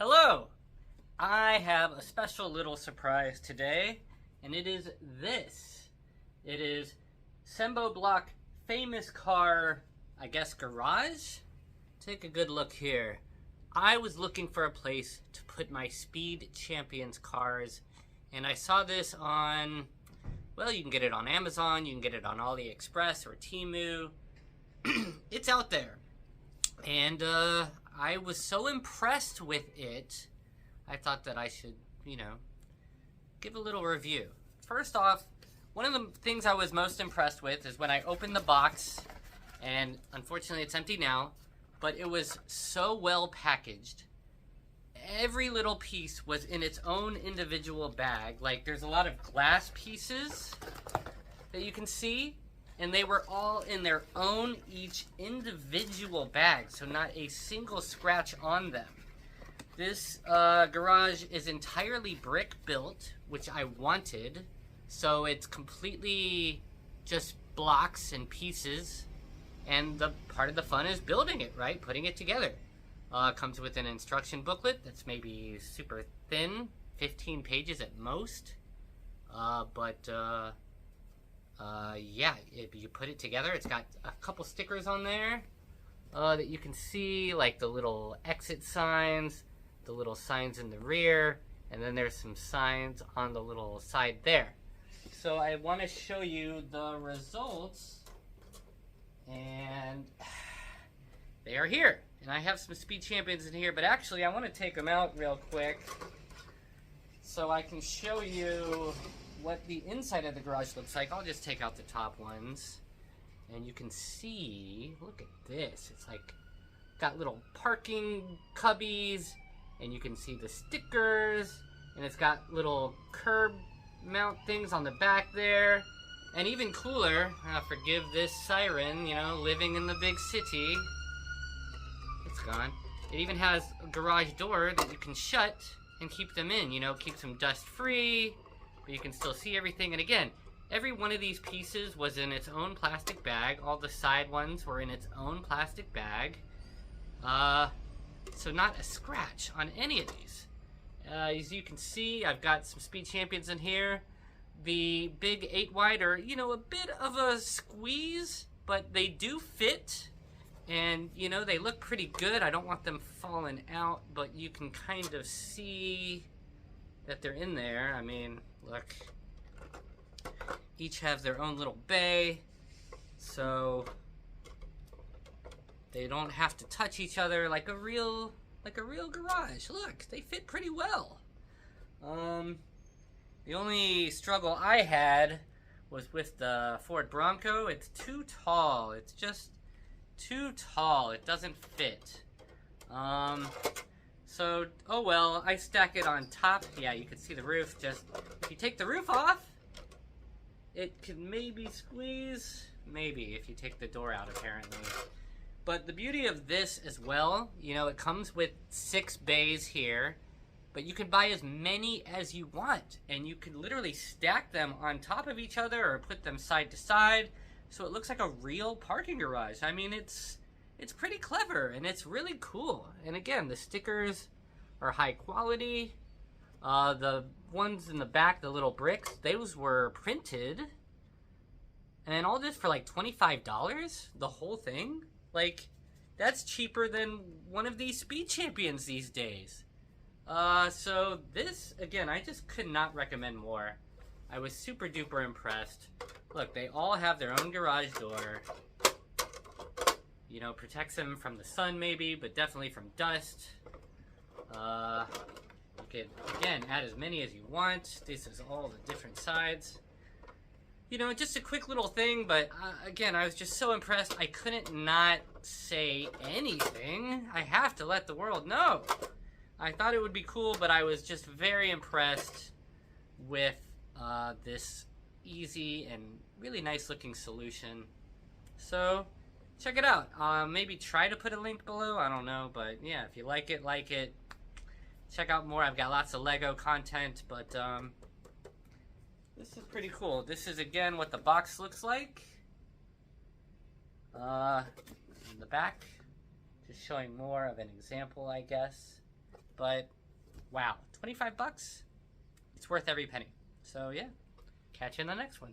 Hello! I have a special little surprise today, and it is this. It is Sembo Block famous car, I guess, garage? Take a good look here. I was looking for a place to put my Speed Champions cars, and I saw this on, well, you can get it on Amazon, you can get it on AliExpress or Temu. It's out there. And I was so impressed with it, I thought that I should, give a little review. First off, one of the things I was most impressed with is when I opened the box, and unfortunately it's empty now, but it was so well packaged. Every little piece was in its own individual bag. Like, there's a lot of glass pieces that you can see, and they were all in their own each individual bag, so not a single scratch on them. This garage is entirely brick built, which I wanted, so it's completely just blocks and pieces, and the part of the fun is building it, right? Putting it together. Comes with an instruction booklet that's maybe super thin, 15 pages at most, yeah, if you put it together, it's got a couple stickers on there that you can see, like the little exit signs, the little signs in the rear, and then there's some signs on the little side there. So I want to show you the results, and they are here. And I have some Speed Champions in here, but actually I want to take them out real quick so I can show you what the inside of the garage looks like. I'll just take out the top ones, and you can see, look at this. It's like got little parking cubbies, and you can see the stickers, and it's got little curb mount things on the back there. And even cooler, forgive this siren, living in the big city. It's gone. It even has a garage door that you can shut and keep them in, keeps them dust free. But you can still see everything. And again, every one of these pieces was in its own plastic bag. All the side ones were in its own plastic bag. So not a scratch on any of these. As you can see, I've got some Speed Champions in here. The big 8 wide are, a bit of a squeeze, but they do fit. And, they look pretty good. I don't want them falling out, but you can kind of see that they're in there. I mean, look, each have their own little bay, so they don't have to touch each other like a real garage. Look, they fit pretty well. The only struggle I had was with the Ford Bronco. It's too tall. It's just too tall. It doesn't fit. So, oh well, I stack it on top. Yeah, you can see the roof. Just, if you take the roof off, it can maybe squeeze. Maybe, if you take the door out, apparently. But the beauty of this as well, it comes with 6 bays here, but you can buy as many as you want, and you can literally stack them on top of each other or put them side to side, so it looks like a real parking garage. I mean, it's pretty clever, and it's really cool. And again, the stickers are high quality. The ones in the back, the little bricks, those were printed. And all this for like $25? The whole thing? Like, that's cheaper than one of these Speed Champions these days. So this, again, I just could not recommend more. I was super duper impressed. Look, they all have their own garage door. Protects them from the sun maybe, but definitely from dust. You could, again, add as many as you want. This is all the different sides. Just a quick little thing, but again, I was just so impressed. I couldn't not say anything. I have to let the world know. I thought it would be cool, but I was just very impressed with this easy and really nice looking solution. So check it out. Maybe try to put a link below. I don't know, but yeah, if you like it. Check out more. I've got lots of Lego content, but this is pretty cool. This is, again, what the box looks like. In the back, just showing more of an example, I guess. but wow, 25 bucks? It's worth every penny. So yeah, catch you in the next one.